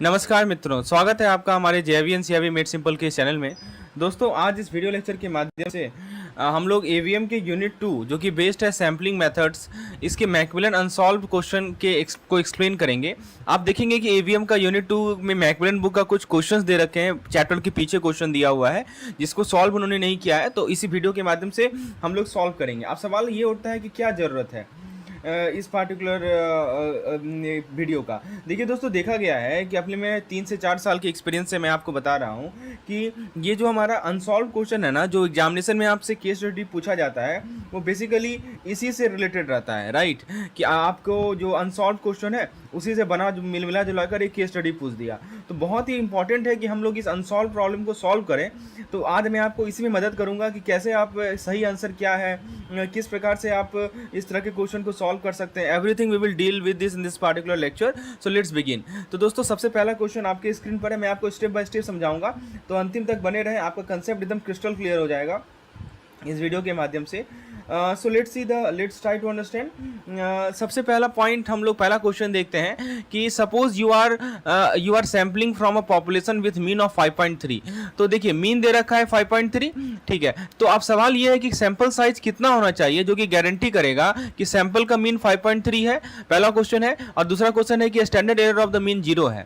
नमस्कार मित्रों, स्वागत है आपका हमारे जेवीएन सीआईबी मेड सिंपल के चैनल में। दोस्तों, आज इस वीडियो लेक्चर के माध्यम से हम लोग एवीएम के यूनिट 2 जो कि बेस्ड है सैम्पलिंग मेथड्स, इसके मैकमिलन अनसॉल्व्ड क्वेश्चन को एक्सप्लेन करेंगे। आप देखेंगे कि एवीएम का यूनिट 2 में मैकमिलन बुक का कुछ क्वेश्चंस दे रखे हैं, चैप्टर के पीछे क्वेश्चन दिया हुआ है जिसको सॉल्व उन्होंने नहीं किया है, तो इसी वीडियो के माध्यम से हम लोग सॉल्व करेंगे। अब सवाल ये उठता है कि क्या ज़रूरत है इस पार्टिकुलर वीडियो का। देखिए दोस्तों, देखा गया है कि अपने में 3 से 4 साल के एक्सपीरियंस से मैं आपको बता रहा हूँ कि ये जो हमारा अनसॉल्व क्वेश्चन है ना, जो एग्जामिनेशन में आपसे केस स्टडी पूछा जाता है, वो बेसिकली इसी से रिलेटेड रहता है, राइट। कि आपको जो अनसॉल्व क्वेश्चन है उसी से बना मिला जुला कर एक केस स्टडी पूछ दिया। तो बहुत ही इंपॉर्टेंट है कि हम लोग इस अनसॉल्व प्रॉब्लम को सॉल्व करें। तो आज मैं आपको इसी में मदद करूंगा कि कैसे आप सही आंसर क्या है, किस प्रकार से आप इस तरह के क्वेश्चन को सॉल्व कर सकते हैं। Everything we will deal with this in this particular lecture. So let's begin. तो दोस्तों, सबसे पहला क्वेश्चन आपके स्क्रीन पर है, मैं आपको स्टेप बाय स्टेप समझाऊंगा, तो अंतिम तक बने रहें, आपका कंसेप्ट एकदम क्रिस्टल क्लियर हो जाएगा इस वीडियो के माध्यम से। So let's try to understand. सबसे पहला पॉइंट हम लोग पहला क्वेश्चन देखते हैं कि suppose you are sampling from a population with mean of 5.3। तो देखिए, मीन दे रखा है 5.3, ठीक है। तो अब सवाल ये है कि सैंपल साइज कितना होना चाहिए जो कि गारंटी करेगा कि सैंपल का मीन 5.3 है, पहला क्वेश्चन है। और दूसरा क्वेश्चन है कि standard error of the mean 0 है।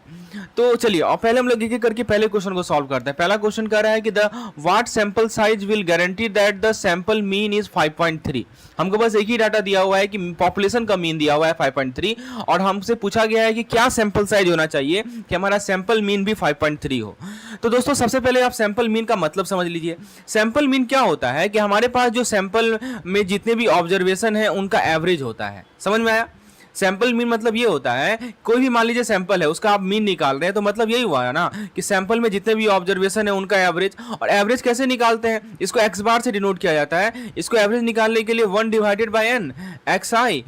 तो चलिए, और पहले हम लोग एक एक करके पहले क्वेश्चन को सॉल्व करते हैं। पहला क्वेश्चन कह रहा है कि the what sample size will guarantee that the sample mean is 5.3। हमको बस एक ही डाटा दिया हुआ है कि पॉपुलेशन का मीन दिया हुआ है 5.3, और हमसे पूछा गया है कि क्या सैंपल साइज होना चाहिए कि हमारा सैंपल मीन भी 5.3 हो। तो दोस्तों, सबसे पहले आप सैंपल मीन का मतलब समझ लीजिए। सैंपल मीन क्या होता है कि हमारे पास जो सैंपल में जितने भी ऑब्जर्वेशन है उनका एवरेज होता है। समझ में आया? सैंपल मीन मतलब ये होता है, कोई भी मान लीजिए सैंपल है, उसका आप मीन निकाल रहे हैं, तो मतलब यही हुआ है ना कि सैंपल में जितने भी ऑब्जर्वेशन है उनका एवरेज। और एवरेज कैसे निकालते हैं? इसको एक्स बार से डिनोट किया जाता है। इसको एवरेज निकालने के लिए 1 divided by n, x i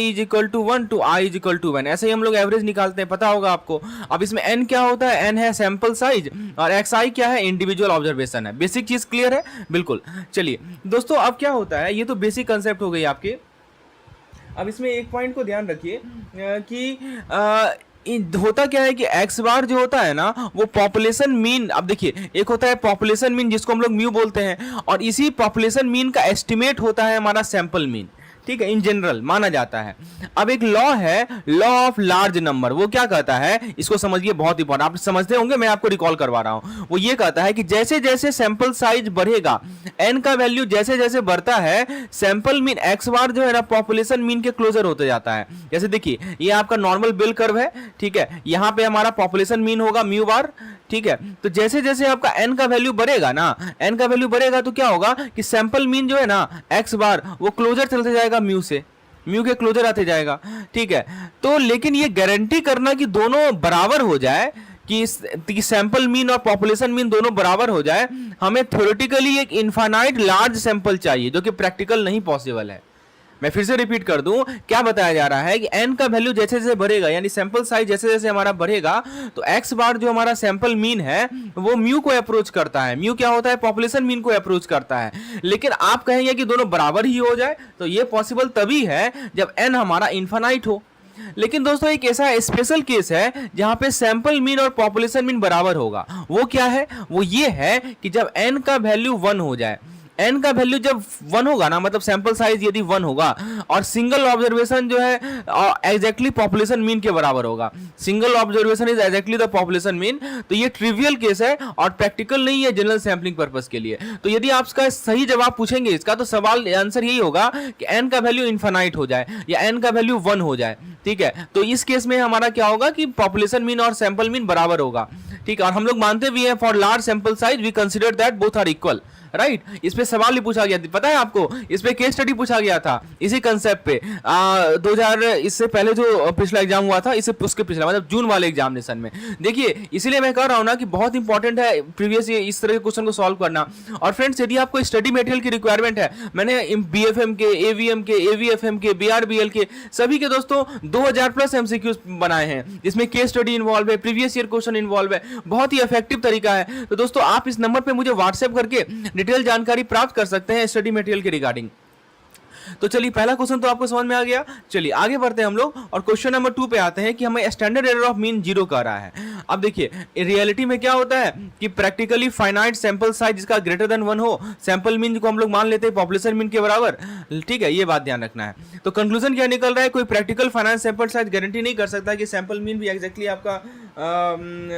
is equal to 1 to i is equal to 1, ऐसे ही हम लोग एवरेज निकालते हैं, पता होगा आपको। अब इसमें n क्या होता है? n है सैंपल साइज, और एक्स आई क्या है? इंडिविजुअल ऑब्जर्वेशन है। बेसिक चीज क्लियर है? बिल्कुल। चलिए दोस्तों, अब क्या होता है, ये तो बेसिक कंसेप्ट हो गई आपके। अब इसमें एक पॉइंट को ध्यान रखिए कि होता क्या है कि एक्स बार जो होता है ना, वो पॉपुलेशन मीन। अब देखिए, एक होता है पॉपुलेशन मीन जिसको हम लोग म्यू बोलते हैं, और इसी पॉपुलेशन मीन का एस्टिमेट होता है हमारा सैंपल मीन, ठीक है, इन जनरल माना जाता है। अब एक लॉ है, लॉ ऑफ लार्ज नंबर, वो क्या कहता है, इसको समझिए, बहुत इंपॉर्टेंट, आप समझते होंगे, मैं आपको रिकॉल करवा रहा हूं। वो ये कहता है कि जैसे जैसे सैंपल साइज बढ़ेगा, एन का वैल्यू जैसे जैसे बढ़ता है, सैंपल मीन एक्स बार जो है ना पॉपुलेशन मीन के क्लोजर होते जाता है। जैसे देखिए, ये आपका नॉर्मल बेल कर्व है, ठीक है, यहां पे हमारा पॉपुलेशन मीन होगा म्यू बार, ठीक है। तो जैसे जैसे आपका एन का वैल्यू बढ़ेगा ना, एन का वैल्यू बढ़ेगा तो क्या होगा कि सैंपल मीन जो है ना एक्स बार, वो क्लोजर चलते जाएगा म्यू से, म्यू के क्लोजर आते जाएगा, ठीक है। तो लेकिन ये गारंटी करना कि दोनों बराबर हो जाए, कि सैंपल मीन और पॉपुलेशन मीन दोनों बराबर हो जाए, हमें थ्योरेटिकली एक इनफाइनाइट लार्ज सैंपल चाहिए, जो कि प्रैक्टिकल नहीं पॉसिबल है। मैं फिर से रिपीट कर दूं, क्या बताया जा रहा है कि n का वैल्यू जैसे जैसे बढ़ेगा, यानी सैंपल साइज जैसे जैसे हमारा बढ़ेगा, तो x बार जो हमारा सैंपल मीन है वो म्यू को अप्रोच करता है। म्यू क्या होता है? पॉपुलेशन मीन को अप्रोच करता है। लेकिन आप कहेंगे कि दोनों बराबर ही हो जाए, तो ये पॉसिबल तभी है जब n हमारा इनफाइनाइट हो। लेकिन दोस्तों, एक ऐसा स्पेशल केस है जहां पे सैंपल मीन और पॉपुलेशन मीन बराबर होगा। वो क्या है? वो ये है कि जब n का वैल्यू 1 हो जाए। n का वैल्यू जब 1 होगा ना, मतलब सैंपल साइज यदि 1 होगा, और सिंगल ऑब्जर्वेशन जो है एग्जैक्टली पॉपुलेशन मीन के बराबर होगा, single observation is exactly the population mean, तो ये ट्रिवियल केस है और प्रैक्टिकल नहीं है जनरल सैंपलिंग पर्पस के लिए। तो यदि आप इसका सही जवाब पूछेंगे इसका, तो सवाल आंसर यही होगा कि n का वैल्यू इनफाइनाइट हो जाए या n का वैल्यू 1 हो जाए, ठीक है। तो इस केस में हमारा क्या होगा कि पॉपुलेशन मीन और सैंपल मीन बराबर होगा, ठीक है। और हम लोग मानते भी हैं for large sample size we consider that both are equal, right. इस पे सवाल भी पूछा गया, पता है आपको, इस पे केस स्टडी पूछा गया था इसी कंसेप्ट पे 2000 इससे पहले जो पिछला एग्जाम हुआ था, इससे उसके पिछला मतलब जून वाले एग्जामिनेशन में। देखिए, इसीलिए मैं कह रहा हूं ना कि बहुत इंपॉर्टेंट है प्रीवियस इस तरह के क्वेश्चन को सॉल्व करना। और फ्रेंड्स, यदि आपको स्टडी मटेरियल की रिक्वायरमेंट है, मैंने बीएफएम के, एवीएम के, एवीएफएम के, बीआरबीएल के सभी के दोस्तों 2000 प्लस एमसीक्यूज बनाए हैं, जिसमें केस स्टडी इन्वॉल्व है, प्रीवियस ईयर क्वेश्चन इन्वॉल्व है, बहुत ही इफेक्टिव तरीका है। तो दोस्तों, आप इस नंबर पे मुझे व्हाट्सएप करके डिटेल जानकारी प्राप्त कर सकते हैं स्टडी मटेरियल के रिगार्डिंग। तो चलिए, पहला क्वेश्चन तो आपको समझ में आ गया। चलिए आगे बढ़ते हैं हम लोग और क्वेश्चन नंबर 2 पे आते हैं कि हमें स्टैंडर्ड एरर ऑफ मीन 0 कह रहा है। अब देखिए रियलिटी में क्या होता है कि प्रैक्टिकली फाइनाइट सैंपल साइज जिसका ग्रेटर देन 1 हो, सैंपल मीन को हम लोग मान लेते हैं पॉपुलेशन मीन के बराबर, ठीक है, ये बात ध्यान रखना है। तो कंक्लूजन क्या निकल रहा है, कोई practical finite sample size guarantee नहीं कर सकता कि सैंपल मीन भी एग्जैक्टली आपका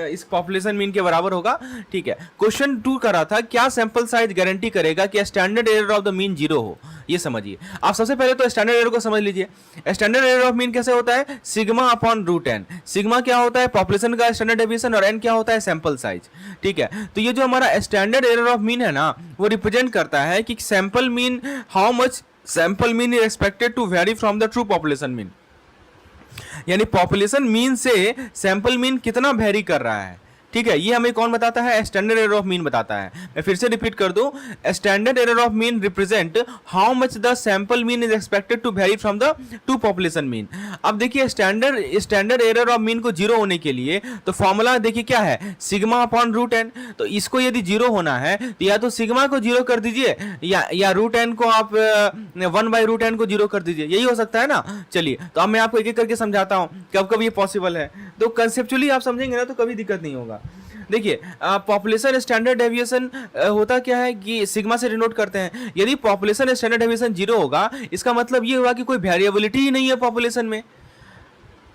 इस पॉपुलेशन मीन के बराबर होगा, ठीक है। क्वेश्चन 2 का रहा था क्या सैंपल साइज गारंटी करेगा कि standard error of the mean 0 हो, ये समझिए। आप सबसे पहले तो स्टैंडर्ड एरर को समझ लीजिए। स्टैंडर्ड एरर ऑफ मीन कैसे होता है, sigma upon root n. Sigma क्या होता है, पॉपुलेशन का स्टैंडर्ड डेविएशन, और एन क्या होता है, सैंपल साइज, ठीक है। तो ये जो हमारा स्टैंडर्ड एरर ऑफ मीन है ना, वो रिप्रेजेंट करता है कि sample mean, how much sample mean is expected to vary from the true population mean, यानी पॉपुलेशन मीन से सैंपल मीन कितना वेरी कर रहा है, ठीक है। ये हमें कौन बताता है, स्टैंडर्ड एरर ऑफ मीन बताता है। मैं फिर से रिपीट कर दूं, standard error of mean represent how much the sample mean is expected to vary from the true population mean. अब देखिए स्टैंडर्ड एरर ऑफ मीन को 0 होने के लिए तो फॉर्मूला देखिए क्या है, सिग्मा अपॉन रूट एन। तो इसको यदि 0 होना है तो या तो सिग्मा को 0 कर दीजिए या रूट एन को आप 1/√n को 0 कर दीजिए, यही हो सकता है ना। चलिए तो अब मैं आपको एक एक करके समझाता हूं कब कब ये पॉसिबल है। तो कंसेप्चुअली आप समझेंगे ना तो कभी दिक्कत नहीं होगा। देखिए पॉपुलेशन स्टैंडर्ड डेविएशन होता क्या है कि सिग्मा से डिनोट करते हैं। यदि पॉपुलेशन स्टैंडर्ड डेविएशन 0 होगा, इसका मतलब ये हुआ कि कोई वेरिएबिलिटी ही नहीं है पॉपुलेशन में।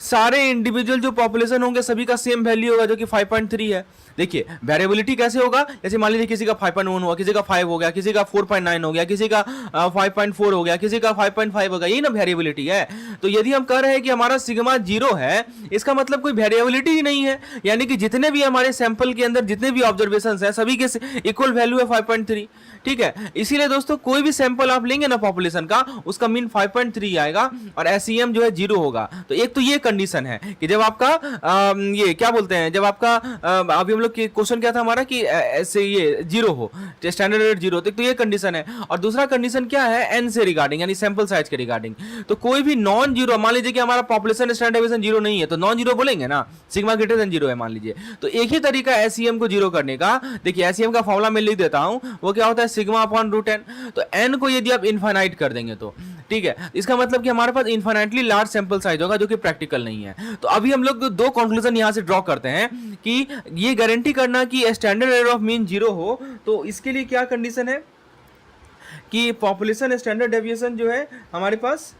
सारे इंडिविजुअल जो पॉपुलेशन होंगे सभी का सेम वैल्यू होगा जो कि 5.3 है। देखिए वेरिएबिलिटी कैसे होगा, जैसे मान लीजिए किसी का 5.1 हुआ, किसी का 5 हो गया, किसी का 4.9 हो गया, किसी का 5.4 हो गया, किसी का 5.5 हो गया, यही ना वेरिएबिलिटी है। तो यदि हम कह रहे हैं कि हमारा सिग्मा 0 है, इसका मतलब कोई वेरिएबिलिटी ही नहीं है, यानी कि जितने भी हमारे सैंपल के अंदर जितने भी ऑब्जर्वेशंस हैं सभी के इक्वल वैल्यू है 5.3, ठीक है। इसीलिए दोस्तों कोई भी सैंपल आप लेंगे ना पॉपुलेशन का, उसका मीन 5.3 आएगा और SEM जो है 0 होगा। तो एक तो ये कंडीशन है कि जब आपका ये क्या बोलते हैं, जब आपका अभी हम लोग क्वेश्चन क्या था हमारा कि ऐसे ये 0 हो, स्टैंडर्ड एरर 0, तो ये कंडीशन है। और दूसरा कंडीशन क्या है, एन से रिगार्डिंग, यानी सैंपल साइज के रिगार्डिंग। तो कोई भी नॉन जीरो, मान लीजिए कि हमारा पॉपुलेशन स्टैंडर्ड डेविएशन 0 नहीं है तो नॉन जीरो बोलेंगे ना, सिग्मा ग्रेटर देन 0 है मान लीजिए। तो एक ही तरीका SEM को 0 करने का, देखिए SEM का फॉर्मूला मैं लिख देता हूं, वो क्या होता है, सिग्मा अपॉन रूट एन। तो एन को यदि आप इनफाइनाइट कर देंगे तो ठीक है, इसका मतलब कि हमारे पास इनफाइनाइटली लार्ज सैंपल साइज होगा जो कि प्रैक्टिकल नहीं है। तो अभी हम लोग दो कंक्लूजन यहां से ड्रॉ करते हैं कि ये गारंटी करना कि स्टैंडर्ड एरर ऑफ मीन 0 हो, तो इसके लिए क्या कंडीशन है कि पॉपुलेशन स्टैंडर्ड डेविएशन जो है हमारे पास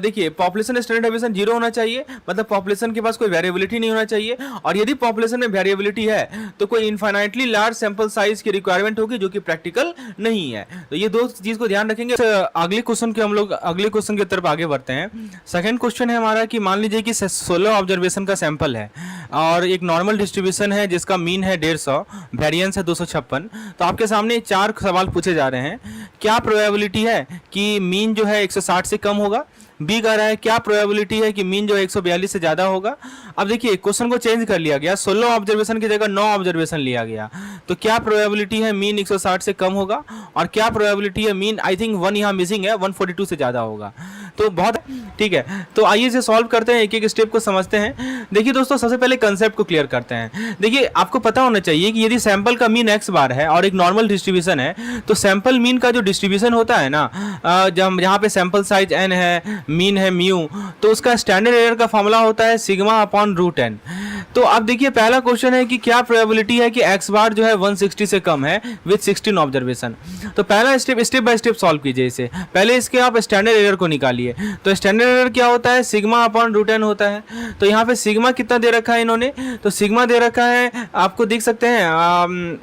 देखिए पॉपुलेशन स्टैंडर्ड डेविएशन 0 होना चाहिए, मतलब पॉपुलेशन के पास कोई वेरिएबिलिटी नहीं होना चाहिए। और यदि पॉपुलेशन में वेरिएबिलिटी है तो कोई इनफाइनाइटली लार्ज सैंपल साइज की रिक्वायरमेंट होगी जो कि प्रैक्टिकल नहीं है। तो ये दो चीज को ध्यान रखेंगे। अगले क्वेश्चन के हम लोग अगले क्वेश्चन की तरफ आगे बढ़ते हैं। सेकंड क्वेश्चन है हमारा कि मान लीजिए कि 16 ऑब्जर्वेशन का सैंपल है और एक नॉर्मल डिस्ट्रीब्यूशन है जिसका मीन है 150, वेरिएंस है 256। तो आपके सामने 4 सवाल पूछे जा रहे हैं। क्या प्रोबेबिलिटी है कि मीन जो है 160 से कम होगा? बी कह रहा है क्या प्रोबेबिलिटी है कि मीन जो है 142 से ज्यादा होगा? अब देखिए क्वेश्चन को चेंज कर लिया गया, 16 ऑब्जर्वेशन की जगह 9 ऑब्जर्वेशन लिया गया। तो क्या प्रोबेबिलिटी है मीन 160 से कम होगा, और क्या प्रोबेबिलिटी है मीन, आई थिंक 1 यहाँ मिसिंग है, 142 से ज्यादा होगा। तो बहुत ठीक है, तो आइए इसे सॉल्व करते हैं, एक एक स्टेप को समझते हैं। देखिए दोस्तों सबसे पहले कंसेप्ट को क्लियर करते हैं। देखिए आपको पता होना चाहिए कि यदि सैंपल का मीन x बार है और एक नॉर्मल डिस्ट्रीब्यूशन है, तो सैंपल मीन का जो डिस्ट्रीब्यूशन होता है ना, जब यहाँ पे सैंपल साइज n है, मीन है म्यू, तो उसका स्टैंडर्ड एरर का फॉर्मूला होता है सिग्मा अपॉन रूट n। तो अब देखिए पहला क्वेश्चन है कि क्या प्रोबेबिलिटी है कि x बार जो है 160 से कम है विद 16 ऑब्जर्वेशन। तो पहला स्टेप बाय स्टेप सॉल्व कीजिए इसे। पहले इसके आप स्टैंडर्ड एरर को निकालिए। तो स्टैंडर्ड एरर क्या होता है, सिग्मा अपॉन रूट n होता है। तो यहाँ पे सिग्मा कितना दे रखा है इन्होंने, तो सिग्मा दे रखा है, आपको देख सकते हैं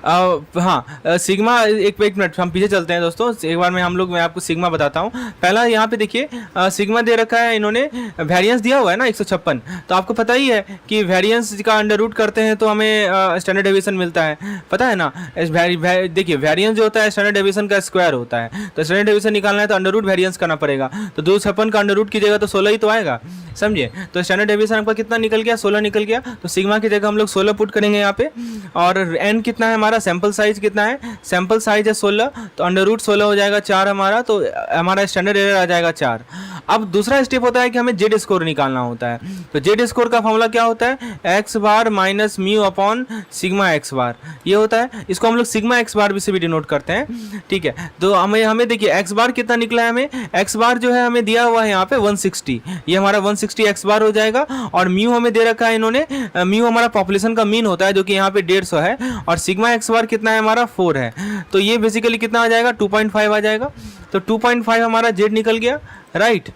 हाँ सिग्मा, एक मिनट हम पीछे चलते हैं दोस्तों, एक बार मैं आपको सिग्मा बताता हूँ। पहला यहाँ पे देखिए सिग्मा दे रखा है इन्होंने, वेरिएंस दिया हुआ है ना 156। तो आपको पता ही है कि वेरिएंस का अंडर रूट करते हैं तो हमें स्टैंडर्ड डेविएशन मिलता है, पता है ना। देखिए वेरिएंस जो होता है स्टैंडर्ड डेविएशन का स्क्वायर होता है, तो स्टैंडर्ड डेविएशन निकालना है तो अंडर रूट वेरिएंस करना पड़ेगा। तो 256 का अंडर रूट कीजिएगा तो 16 ही तो आएगा, समझिए। तो स्टैंडर्ड डेविएशन आपका कितना निकल गया, 16 निकल गया। तो सिग्मा की जगह हम लोग 16 पुट करेंगे यहाँ पे। और एन कितना है हमारा, सैंपल साइज कितना है, सैंपल साइज है 16, तो अंडर रूट 16 हो जाएगा 4 हमारा, तो हमारा स्टैंडर्ड एरर आ जाएगा 4। अब दूसरा स्टेप होता है कि हमें जेड स्कोर निकालना होता है। तो जेड स्कोर का फॉर्मूला क्या होता है, X bar minus mu upon sigma X bar, ये होता है। इसको हम लोग सिग्मा एक्स बार से भी डिनोट करते हैं, ठीक है। तो हमें देखिए एक्स बार कितना निकला है, हमें एक्स बार जो है हमें दिया हुआ है यहाँ पे 160, ये हमारा 160 एक्स बार हो जाएगा। और म्यू हमें दे रखा है इन्होंने, म्यू हमारा पॉपुलेशन का मीन होता है जो कि यहाँ पे 150 है, और सिग्मा एक्स बार कितना है हमारा 4 है। तो ये बेसिकली कितना आ जाएगा 2.5 आ जाएगा। तो 2.5 हमारा जेड निकल गया, राइट।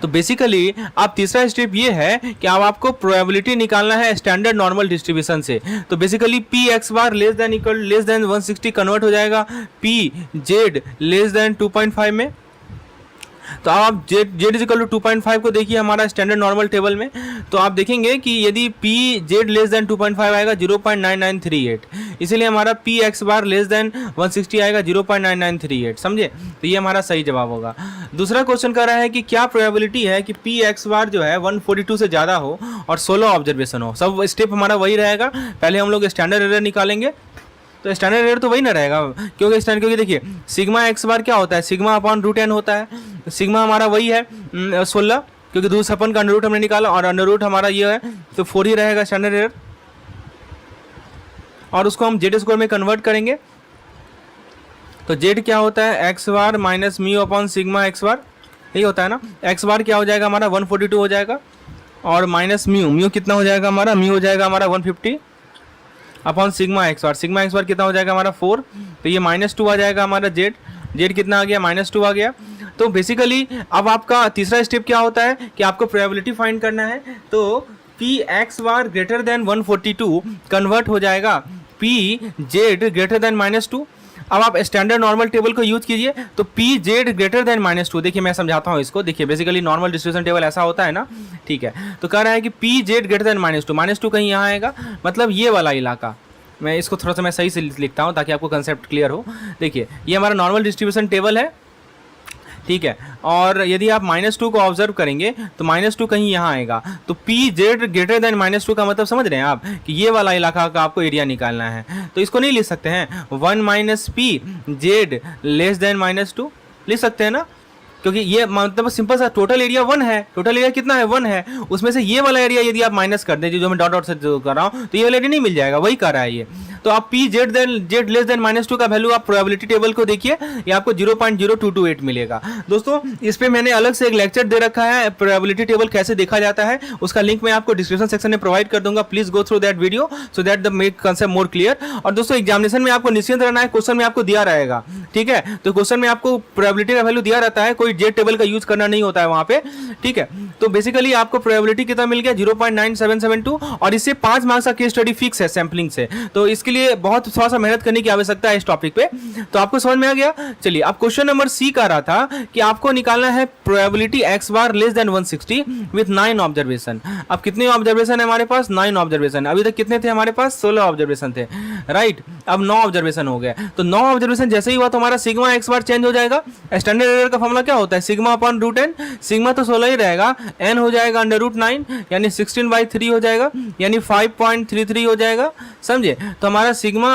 तो बेसिकली आप तीसरा स्टेप ये है कि अब आपको प्रोबेबिलिटी निकालना है स्टैंडर्ड नॉर्मल डिस्ट्रीब्यूशन से। तो बेसिकली पी एक्स बार लेस देन 160 कन्वर्ट हो जाएगा पी जेड लेस देन 2.5 में। तो आप जेड इज इक्वल टू 2.5 को देखिए हमारा स्टैंडर्ड नॉर्मल टेबल में, तो आप देखेंगे कि यदि पी जेड लेस देन 2.5 आएगा 0.9938, इसीलिए हमारा पी एक्स बार लेस देन 160 आएगा 0.9938, समझे। तो ये हमारा सही जवाब होगा। दूसरा क्वेश्चन कर रहा है कि क्या प्रोबेबिलिटी है कि पी एक्स बार जो है 142 से ज़्यादा हो और 16 ऑब्जर्वेशन हो। सब स्टेप हमारा वही रहेगा, पहले हम लोग स्टैंडर्ड एरर निकालेंगे। तो स्टैंडर्ड एरर तो वही ना रहेगा, क्योंकि देखिए सिग्मा एक्स बार क्या होता है, सिग्मा अपॉन रूट एन होता है। सिग्मा हमारा वही है 16, क्योंकि दूसरा अपन का अंडर रूट हमने निकाला, और अंडर रूट हमारा ये है तो 4 ही रहेगा स्टैंडर्ड एरर। और उसको हम जेड स्क्वायर में कन्वर्ट करेंगे। तो जेड क्या होता है X bar minus mu upon sigma X bar, यही होता है ना। एक्स बार क्या हो जाएगा हमारा 142 हो जाएगा, और माइनस म्यू कितना हो जाएगा हमारा, म्यू हो जाएगा हमारा 150 अपॉन सिग्मा एक्स बार कितना हो जाएगा हमारा 4। तो ये -2 आ जाएगा हमारा जेड कितना आ गया -2 आ गया। तो बेसिकली अब आपका तीसरा स्टेप क्या होता है कि आपको प्रोबेबिलिटी फाइंड करना है। तो पी एक्स बार ग्रेटर देन 142 कन्वर्ट हो जाएगा पी जेड ग्रेटर देन -2। अब आप स्टैंडर्ड नॉर्मल टेबल को यूज कीजिए। तो पी जेड ग्रेटर देन -2, देखिए मैं समझाता हूँ इसको। देखिए बेसिकली नॉर्मल डिस्ट्रीब्यूशन टेबल ऐसा होता है ना, ठीक है। तो कह रहा है कि पी जेड ग्रेटर देन -2 कहीं यहाँ आएगा, मतलब ये वाला इलाका। मैं इसको थोड़ा सा मैं सही से लिखता हूँ ताकि आपको कंसेप्ट क्लियर हो। देखिए ये हमारा नॉर्मल डिस्ट्रीब्यूशन टेबल है, ठीक है। और यदि आप -2 को ऑब्जर्व करेंगे तो -2 कहीं यहाँ आएगा। तो पी जेड ग्रेटर देन -2 का मतलब समझ रहे हैं आप कि ये वाला इलाका का आपको एरिया निकालना है। तो इसको नहीं लिख सकते हैं 1 minus P Z less than -2, लिख सकते हैं ना, क्योंकि ये मतलब सिंपल सा टोटल एरिया 1 है। टोटल एरिया कितना है 1 है, उसमें से ये वाला एरिया यदि आप माइनस कर दें जो मैं डॉट से जो कर रहा हूँ, तो ये वाला एरिया नहीं मिल जाएगा, वही कर रहा है ये। तो आप पी जेड लेस देन -2 का वैल्यू आप प्रोबेबिलिटी टेबल को देखिए, ये आपको 0.0228 मिलेगा। दोस्तों इस पे मैंने अलग से एक लेक्चर दे रखा है, प्रोबेबिलिटी टेबल कैसे देखा जाता है, उसका लिंक मैं आपको डिस्क्रिप्शन सेक्शन में प्रोवाइड कर दूंगा। Please go through that video so that the make concept more clear. और दोस्तों एग्जामिनेशन में आपको निश्चिंत रहना है, क्वेश्चन में आपको दिया रहेगा, ठीक है। तो क्वेश्चन में आपको प्रोबेबिलिटी का वैल्यू दिया रहता है, कोई जेड टेबल का यूज करना नहीं होता है वहां पे, ठीक है। तो बेसिकली आपको प्रोबेबिलिटी कितना मिल गया 0.9772, और इससे 5 मार्क्स का केस स्टडी फिक्स है सैम्पलिंग से। तो इसके लिए बहुत थोड़ा सा मेहनत करने की आवश्यकता है इस टॉपिक पे। तो आपको समझ में आ गया। चलिए अब क्वेश्चन नंबर सी का रहा था कि आपको निकालना है probability x bar less than 160 with 9 observation. अब कितने ऑब्जर्वेशन है हमारे पास, 9 ऑब्जर्वेशन। अभी तक कितने थे हमारे पास, 16 ऑब्जर्वेशन थे, राइट। अब 9 ऑब्जर्वेशन हो गए। तो 9 ऑब्जर्वेशन जैसे ही हुआ तो हमारा सिग्मा एक्स बार चेंज हो जाएगा। स्टैंडर्ड एरर का फॉर्मूला क्या होता है, sigma upon root n. Sigma तो 16 ही रहेगा, एन हो जाएगा √9 यानी 16/3 हो जाएगा, यानी 5.33 हो जाएगा, समझे। तो हमारा सिग्मा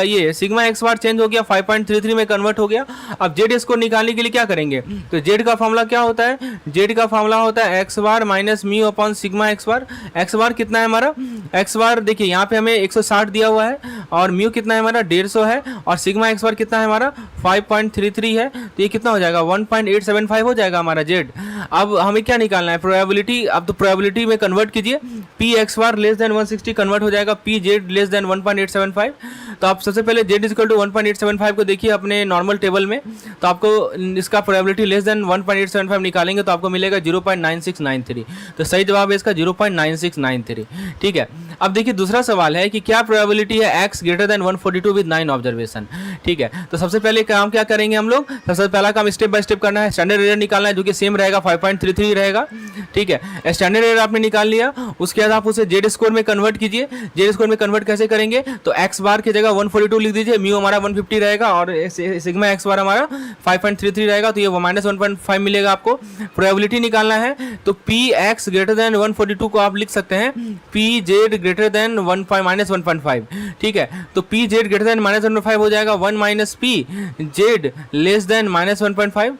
ये सिग्मा एक्स बार चेंज हो गया, 5.33 में कन्वर्ट हो गया। अब जेड इसको निकालने के लिए क्या करेंगे, तो जेड का फॉर्मूला क्या होता है, जेड का फॉर्मूला होता है X bar minus mu upon sigma X bar. X bar कितना है हमारा, एक्स बार देखिए यहाँ पे हमें 160 दिया हुआ है, और म्यू कितना है हमारा 150 है, और सिग्मा एक्स बार कितना है हमारा 5.33 है। तो ये कितना हो जाएगा 1.875 हो जाएगा हमारा जेड। अब हमें क्या निकालना है प्रोबेबिलिटी। अब तो प्रोबेबिलिटी में कन्वर्ट कीजिए, पी एक्स बार लेस देन 160 कन्वर्ट हो जाएगा पी जेड लेस देन 1.875। तो आप सबसे पहले जेड इज इक्वल टू 1.875 को देखिए अपने नॉर्मल टेबल में। तो आपको इसका प्रोबेबिलिटी लेस देन 1.875 निकालेंगे तो आपको मिलेगा 0.9693। तो सही जवाब है इसका 0.9693, ठीक है। अब देखिए दूसरा सवाल है कि क्या प्रोबेबिलिटी है x greater than 142 with 9 observation, ठीक है। तो सबसे पहले काम क्या करेंगे हम लोग, सबसे पहला काम स्टेप बाय स्टेप करना है। स्टैंडर्ड एरर निकालना है जो कि सेम रहेगा 5.33 रहेगा, ठीक है। स्टैंडर्ड एरर आपने निकाल लिया, उसके बाद आप उसे जेड स्कोर में कन्वर्ट कीजिए। जेड स्कोर में कन्वर्ट कैसे करेंगे, तो एक्स बार की जगह 142 लिख दीजिए, म्यू हमारा 150 रहेगा, और सिग्मा एक्स बार हमारा 5.33 रहेगा, तो ये -1.5 मिलेगा आपको। प्रोबेबिलिटी निकालना है तो पी एक्स ग्रेटर देन 142 को आप लिख सकते हैं पी जेड ग्रेटर देन -1.5, ठीक है। तो पी जेड ग्रेटर देन -1.5 हो जाएगा 1 minus P Z less than -1.5।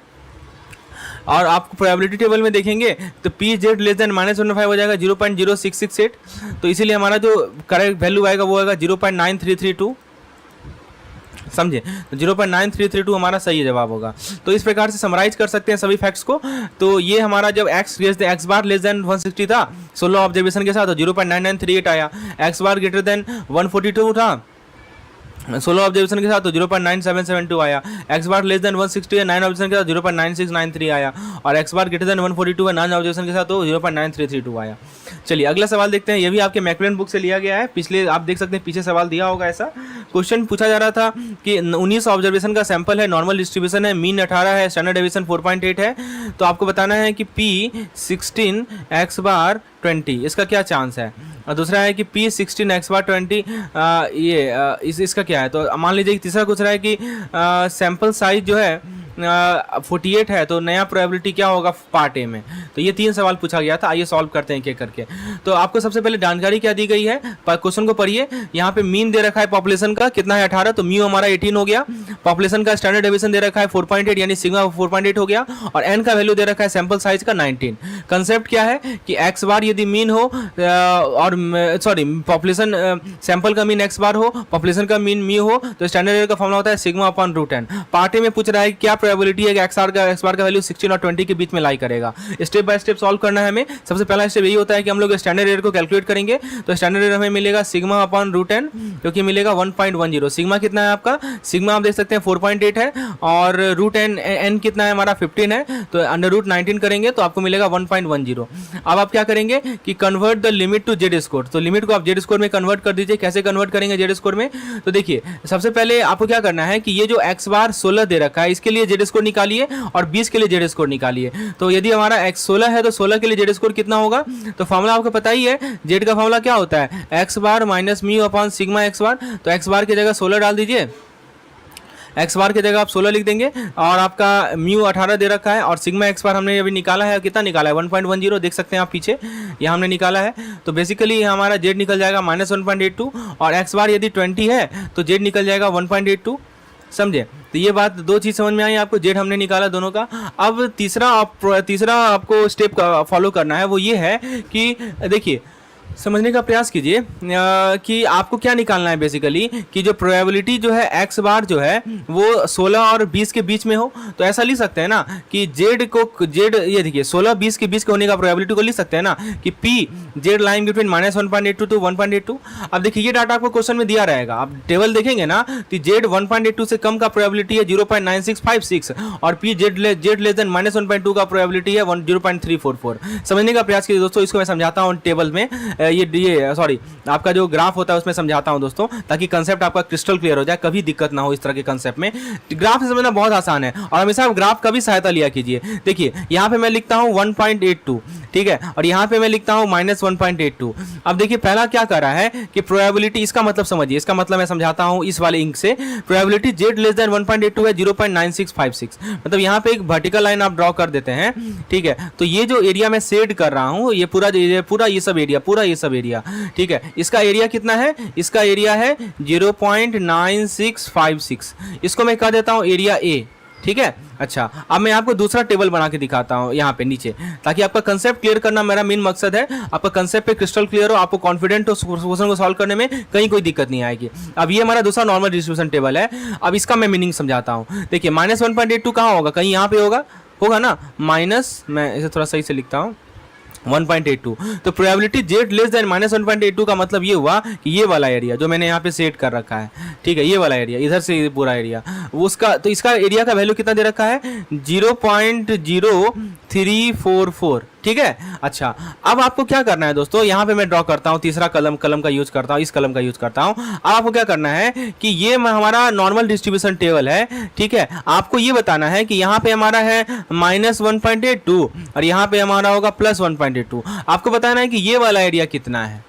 और आपको प्रोबेबिलिटी टेबल में देखेंगे तो पी जेड लेस देन -1.5 हो जाएगा 0.0668। तो इसीलिए हमारा जो करेक्ट वैल्यू आएगा वो आएगा 0.9332, समझे। तो 0.9332 हमारा सही जवाब होगा। तो इस प्रकार से समराइज कर सकते हैं सभी फैक्ट्स को। तो ये हमारा जब x बार लेस देन 160 था 16 ऑब्जर्वेशन के साथ, तो 0.9938 आया। x बार ग्रेटर देन 142 था 16 ऑब्जर्वेशन के साथ, तो 0.9772 आया। x बार लेस देन 160 है 9 ऑब्जर्वेशन के साथ, 0.9693 आया। और x बार ग्रेटर देन 142 है 9 ऑब्जर्वेशन के साथ, तो 0.9332 आया। चलिए अगला सवाल देखते हैं। ये भी आपके मैक्सवेल बुक से लिया गया है। पिछले आप देख सकते हैं पीछे सवाल दिया होगा ऐसा। क्वेश्चन पूछा जा रहा था कि 19 ऑब्जर्वेशन का सैंपल है, नॉर्मल डिस्ट्रीब्यूशन है, मीन 18 है, स्टैंडर्ड डेविएशन 4.8 है। तो आपको बताना है कि P16 x बार 20 इसका क्या चांस है। और दूसरा है कि P16 x बार 20 इसका क्या है। तो मान लीजिए तीसरा पूछ रहा है कि सैंपल साइज जो है 48 है, तो नया प्रोबेबिलिटी क्या होगा पार्ट ए में। तो ये 3 सवाल पूछा गया था। आइए सॉल्व करते हैं एक एक करके। तो आपको सबसे पहले जानकारी क्या दी गई है, क्वेश्चन को पढ़िए। यहाँ पे मीन दे रखा है पॉपुलेशन का कितना है 18, तो म्यू हमारा 18 हो गया। पॉपुलेशन का स्टैंडर्ड डेविएशन दे रखा है 4.8 यानी सिग्मा 4.8 हो गया। और एन का वैल्यू दे रखा है सैंपल साइज का 19। कंसेप्ट क्या है कि एक्स बार यदि मीन हो और सॉरी पॉपुलेशन सैंपल का मीन एक्स बार हो, पॉपुलेशन का मीन म्यू हो, तो स्टैंडर्ड एरर का फॉर्मूला होता है sigma upon root n. Part A में पूछ रहा है क्या प्रोबेबिलिटी है कि एक्स बार का वैल्यू 16 और 20 के बीच में लाई करेगा। स्टेप बाय स्टेप सॉल्व करना है हमें। सबसे पहला स्टेप यही होता है कि हम लोग स्टैंडर्ड एरर को कैलकुलेट करेंगे। तो स्टैंडर्ड एरर हमें मिलेगा सिग्मा अपॉन रूट एन, जो कि मिलेगा 1.10। सिग्मा कितना है आपका, सिग्मा आप देख सकते हैं 4.8 है, और रूट एन कितना है हमारा 15 है, तो अंडर रूट 19 करेंगे तो आपको मिलेगा 1.10। अब आप क्या करेंगे कि convert the limit to Z score. तो लिमिट को आप जेड स्कोर में कन्वर्ट कर दीजिए। कैसे कन्वर्ट करेंगे जेड स्कोर में, तो देखिए सबसे पहले आपको क्या करना है कि ये जो एक्स बार 16 दे रखा है इसके लिए जेड स्कोर निकालिए और 20 के लिए जेड स्कोर निकालिए। तो यदि हमारा एक्स 16 है तो 16 के लिए जेड स्कोर कितना होगा। तो फॉर्मूला आपको पता ही है, जेड का फॉर्मूला क्या होता है X bar minus mu upon sigma X bar. तो एक्स बार की जगह 16 डाल दीजिए, एक्स बार की जगह आप 16 लिख देंगे। और आपका म्यू 18 दे रखा है और सिग्मा एक्स बार हमने अभी निकाला है, कितना निकाला है 1.10। देख सकते हैं आप पीछे यहाँ हमने निकाला है। तो बेसिकली हमारा जेड निकल जाएगा -1.82 और एक्स बार यदि 20 है तो जेड निकल जाएगा 1.82। समझे। तो ये बात 2 चीज़ समझ में आई आपको, जेड हमने निकाला दोनों का। अब तीसरा आपको स्टेप फॉलो करना है, वो ये है कि देखिए समझने का प्रयास कीजिए कि आपको क्या निकालना है बेसिकली कि जो प्रोबेबिलिटी जो है एक्स बार जो है वो 16 और 20 के बीच में हो। तो ऐसा लिख सकते हैं ना कि जेड ये देखिए 16-20 के बीच के होने का प्रोबेबिलिटी को लिख सकते हैं ना कि P Z line between -1.82 to 1.82। अब देखिए ये डाटा आपको क्वेश्चन में दिया रहेगा, आप टेबल देखेंगे ना कि जेड 1.82 से कम का प्रोबेबिलिटी है 0.9656 और पी जेड लेस देन -1.2 का प्रोबेबिलिटी है 0.344। समझने का प्रयास कीजिए दोस्तों। इसको मैं समझाता हूँ टेबल में, ये सॉरी आपका जो ग्राफ होता है उसमें समझाता हूं दोस्तों, ताकि कंसेप्ट आपका क्रिस्टल क्लियर हो जाए, कभी दिक्कत ना हो इस तरह के कंसेप्ट में। ग्राफ से समझना बहुत आसान है और हमेशा आप ग्राफ का भी सहायता लिया कीजिए। देखिए यहाँ पे मैं लिखता हूँ 1.82, ठीक है, और यहाँ पे मैं लिखता हूँ -1.82। अब देखिए पहला क्या कर रहा है कि प्रोबेबिलिटी, इसका मतलब समझिए, इसका मतलब मैं समझाता हूँ इस वाले इंक से। प्रोबेबिलिटी जेड लेस देन 1.82 है 0.9656, मतलब यहाँ पे एक वर्टिकल लाइन आप ड्रॉ कर देते हैं, ठीक है। तो ये जो एरिया मैं शेड कर रहा हूँ ये पूरा ये सब एरिया, ठीक है, इसका एरिया कितना है, इसका एरिया है 0.9656। इसको मैं कह देता हूं एरिया ए, ठीक है। अच्छा अब मैं आपको दूसरा टेबल बना के दिखाता हूं यहाँ पे नीचे, ताकि आपका कंसेप्ट क्लियर करना मेरा मेन मकसद है। आपका कंसेप्ट पे क्रिस्टल क्लियर हो, आपको कॉन्फिडेंट हो, क्वेश्चन को सॉल्व करने में कहीं कोई दिक्कत नहीं आएगी। अब ये हमारा दूसरा नॉर्मल डिस्ट्रीब्यूशन टेबल है। अब इसका मैं मीनिंग समझाता हूँ। देखिए -1.82 कहाँ होगा, कहीं यहाँ पे होगा ना, माइनस, मैं इसे थोड़ा सही से लिखता हूँ 1.82। तो प्रोबेबिलिटी जेड लेस देन -1.82 का मतलब ये हुआ कि ये वाला एरिया जो मैंने यहाँ पे सेट कर रखा है, ठीक है, ये वाला एरिया इधर से पूरा एरिया उसका, तो इसका एरिया का वैल्यू कितना दे रखा है 0.0344, ठीक है। अच्छा अब आपको क्या करना है दोस्तों, यहाँ पे मैं ड्रॉ करता हूँ तीसरा कलम का यूज करता हूँ, इस कलम का यूज करता हूँ। अब आपको क्या करना है कि ये हमारा नॉर्मल डिस्ट्रीब्यूशन टेबल है, ठीक है। आपको ये बताना है कि यहाँ पे हमारा है -1.82 और यहाँ पे हमारा होगा +1.82। आपको बताना है कि ये वाला एरिया कितना है,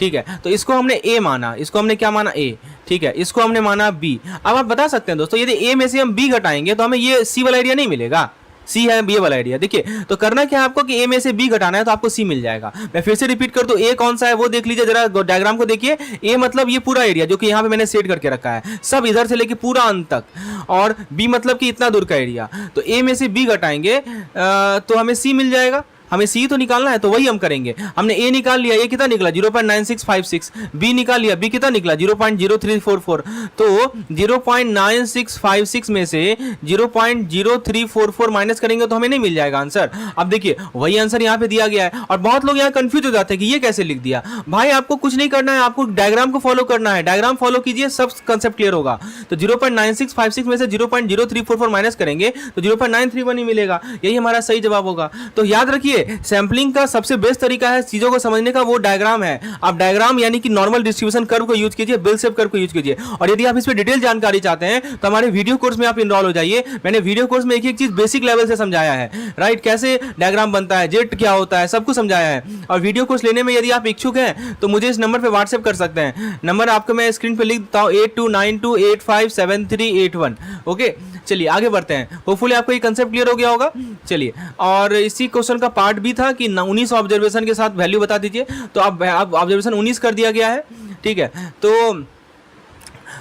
ठीक है। तो इसको हमने ए माना, इसको हमने क्या माना ए, ठीक है, इसको हमने माना बी। अब आप बता सकते हैं दोस्तों यदि ए में से हम बी घटाएंगे तो हमें ये सी वाला एरिया नहीं मिलेगा, सी है बी वाला एरिया। देखिए तो करना क्या है आपको कि ए में से बी घटाना है तो आपको सी मिल जाएगा। मैं फिर से रिपीट कर दूं, ए कौन सा है वो देख लीजिए जरा, डायग्राम को देखिए। ए मतलब ये पूरा एरिया जो कि यहाँ पे मैंने सेट करके रखा है, सब इधर से लेके पूरा अंत तक, और बी मतलब कि इतना दूर का एरिया। तो ए में से बी घटाएंगे तो हमें सी मिल जाएगा। हमें सी तो निकालना है, तो वही हम करेंगे। हमने ए निकाल लिया, ये कितना निकला 0.9656, बी निकाल लिया, बी कितना निकला 0.0344, तो 0.9656 में से 0.0344 माइनस करेंगे तो हमें नहीं मिल जाएगा आंसर। अब देखिए वही आंसर यहाँ पे दिया गया है, और बहुत लोग यहाँ कंफ्यूज हो जाते हैं कि ये कैसे लिख दिया। भाई आपको कुछ नहीं करना है, आपको डायग्राम को फॉलो करना है, डायग्राम फॉलो कीजिए, सब कंसेप्ट क्लियर होगा। तो 0.9656 में से 0.0344 माइनस करेंगे तो 0.931 ही मिलेगा, यही हमारा सही जवाब होगा। तो याद रखिए सैंपलिंग का सबसे बेस्ट तरीका है चीजों को समझने का, वो डायग्राम है। आप डायग्राम यानी कि नॉर्मल डिस्ट्रीब्यूशन कर्व को यूज कीजिए, बिल शेप कर्व को यूज कीजिए। और यदि आप इस पर डिटेल जानकारी चाहते हैं तो हमारे वीडियो कोर्स में आप इनरोल हो जाइए। मैंने वीडियो कोर्स में एक एक चीज बेसिक लेवल से समझाया है, राइट, कैसे डायग्राम बनता है, जेट क्या होता है, सब कुछ समझाया है। और वीडियो कोर्स लेने में यदि आप इच्छुक हैं तो मुझे इस नंबर पे व्हाट्सएप कर सकते हैं। नंबर आपको मैं स्क्रीन पे लिख देता हूं 8292857381। ओके, चलिए आगे बढ़ते हैं। होपफुली आपको ये कंसेप्ट क्लियर हो गया होगा। चलिए, और इसी क्वेश्चन का पार्ट भी था कि 19 ऑब्जर्वेशन के साथ वैल्यू बता दीजिए, तो अब ऑब्जर्वेशन 19 कर दिया गया है, ठीक है।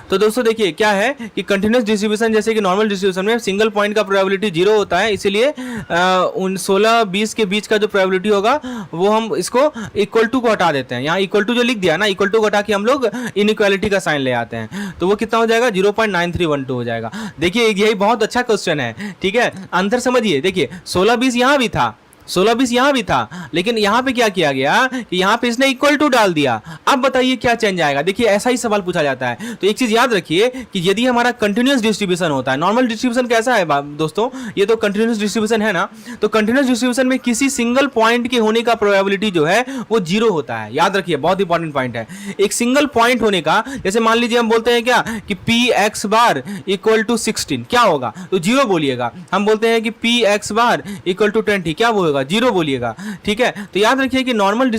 तो दोस्तों देखिए क्या है कि कंटिन्यूस डिस्ट्रीब्यूशन जैसे कि नॉर्मल डिस्ट्रीब्यूशन में सिंगल पॉइंट का प्रोबेबिलिटी 0 होता है, इसीलिए 16-20 के बीच का जो प्रोबेबिलिटी होगा वो हम इसको इक्वल टू को हटा देते हैं। यहाँ इक्वल टू जो लिख दिया ना, इक्वल टू को हटा के हम लोग इनइक्वालिटी का साइन ले आते हैं, तो वो कितना हो जाएगा 0.9312 हो जाएगा। देखिए यही बहुत अच्छा क्वेश्चन है, ठीक है। आंसर समझिए, देखिए 16-20 यहाँ भी था, 16-20 यहाँ भी था, लेकिन यहाँ पे क्या किया गया कि यहाँ पे इसने इक्वल टू डाल दिया। अब बताइए क्या चेंज आएगा। देखिए ऐसा ही सवाल पूछा जाता है। तो एक चीज याद रखिए कि यदि हमारा कंटिन्यूअस डिस्ट्रीब्यूशन होता है, नॉर्मल डिस्ट्रीब्यूशन कैसा है दोस्तों, ये तो कंटिन्यूअस डिस्ट्रीब्यूशन है ना, तो कंटिन्यूअस डिस्ट्रीब्यूशन में किसी सिंगल पॉइंट के होने का प्रोबेबिलिटी जो है वो 0 होता है। याद रखिए, बहुत इंपॉर्टेंट पॉइंट है। एक सिंगल पॉइंट होने का, जैसे मान लीजिए हम बोलते हैं क्या कि P X bar equal to 16, क्या होगा, तो 0 बोलिएगा। हम बोलते हैं कि P X bar equal to 20, क्या होगा, 0 बोलिएगा, ठीक है। तो याद रखिए कि नॉर्मल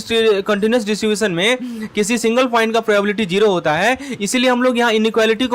कंटिन्यूअस डिस्ट्रीब्यूशन में किसी सिंगल पॉइंट का प्रोबेबिलिटी 0 होता है, इसीलिए हम लोग यहाँ इनइक्वालिटी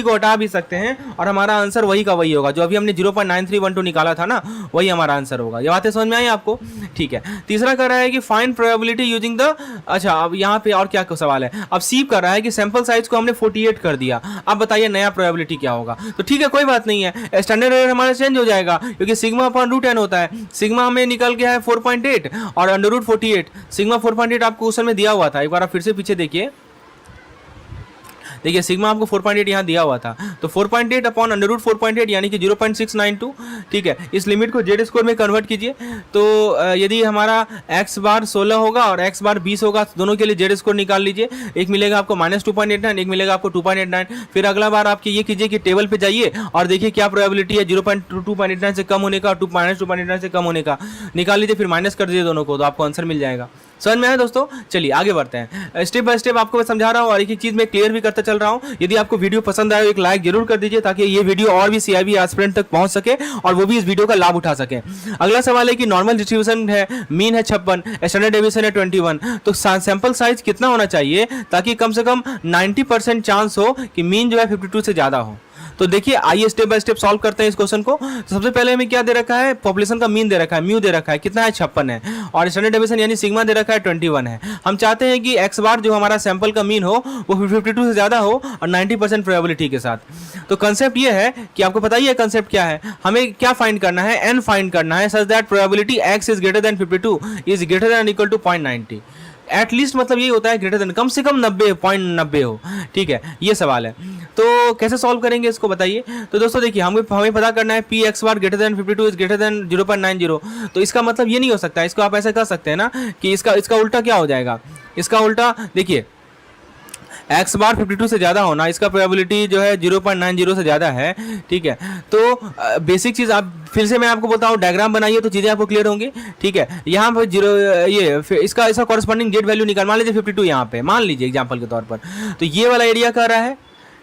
को हटा भी सकते हैं और हमारा आंसर वही का वही होगा। जो अभी हमने 0.9312 निकाला था ना, वही हमारा आंसर होगा। ये बातें समझ में आई आपको, ठीक है। तीसरा कर रहा है कि फाइंड प्रोबेबिलिटी यूजिंग द, अच्छा अब यहाँ पे और क्या सवाल है, अब सी कर रहा है कि सैंपल साइज को हमने 48 कर दिया, अब बताइए नया प्रोबेबिलिटी क्या होगा। तो ठीक है, कोई बात नहीं है, स्टैंडर्ड एरर हमारा चेंज हो जाएगा, क्योंकि सिग्मा अपॉन रूट एन होता है। सिग्मा में निकल गया है 4.8 और अंडर रूट 48, सिग्मा 4.8 आपको क्वेश्चन में दिया हुआ था। एक बार आप फिर से पीछे देखिए, देखिए सिग्मा आपको 4.8 यहाँ दिया हुआ था, तो 4.8 अपॉन अंडर रूट 4.8 यानी कि 0.692, ठीक है। इस लिमिट को जेड स्कोर में कन्वर्ट कीजिए, तो यदि हमारा x बार 16 होगा और x बार 20 होगा, तो दोनों के लिए जेड स्कोर निकाल लीजिए। एक मिलेगा आपको -2.89, एक मिलेगा आपको 2.89। फिर अगला बार आपके ये कीजिए कि टेबल पे जाइए और देखिए क्या प्रोबेबिलिटी है 0.289 से कम होने का और -2.89 से कम होने का, निकाल लीजिए, फिर माइनस कर दीजिए दोनों को, तो आपको आंसर मिल जाएगा। समझ में आया दोस्तों। चलिए आगे बढ़ते हैं, स्टेप बाय स्टेप आपको मैं समझा रहा हूँ और एक एक चीज मैं क्लियर भी करता चल रहा हूँ। यदि आपको वीडियो पसंद आए, एक लाइक जरूर कर दीजिए ताकि ये वीडियो और भी सीआईबी एस्पिरेंट तक पहुंच सके और वो भी इस वीडियो का लाभ उठा सके। अगला सवाल है कि नॉर्मल डिस्ट्रीब्यूशन है, मीन है 56, स्टैंडर्ड डेविएशन है 21, तो सैंपल साइज कितना होना चाहिए ताकि कम से कम 90% चांस हो कि मीन जो है 52 से ज्यादा हो। तो देखिए आइए स्टेप बाय स्टेप सॉल्व करते हैं इस क्वेश्चन को। तो सबसे पहले हमें क्या दे रखा है, पॉपुलेशन का मीन दे रखा है, म्यू दे रखा है, कितना है 56 है, और स्टैंडर्ड डेविएशन यानी सिग्मा दे रखा है 21 है। हम चाहते हैं कि एक्स बार जो हमारा सैंपल का मीन हो वो 52 से ज्यादा हो और 90% प्रोबेबिलिटी के साथ। तो कंसेप्ट ये है कि आपको पता ही है कंसेप्ट क्या है, हमें क्या फाइंड करना है, एन फाइंड करना है such that probability x is greater than 52 is greater than equal to 0.90। At least मतलब यही होता है ग्रेटर देन, कम से कम 90 हो, ठीक है, ये सवाल है। तो कैसे सॉल्व करेंगे इसको बताइए। तो दोस्तों देखिए हमें पता करना है P X bar greater than 52 is greater then 0.90। तो इसका मतलब ये नहीं हो सकता, इसको आप ऐसा कर सकते हैं ना कि इसका उल्टा क्या हो जाएगा, इसका उल्टा देखिए एक्स बार 52 से ज़्यादा होना, इसका प्रोबेबिलिटी जो है 0.90 से ज़्यादा है, ठीक है। तो बेसिक चीज़ आप फिर से मैं आपको बताऊँ, डायग्राम बनाइए तो चीज़ें आपको क्लियर होंगी, ठीक है। यहाँ पर इसका कॉरस्पॉन्डिंग जेड वैल्यू निकाल, मान लीजिए 52 यहाँ पे मान लीजिए एग्जाम्पल के तौर पर, तो ये वाला एरिया कह रहा है,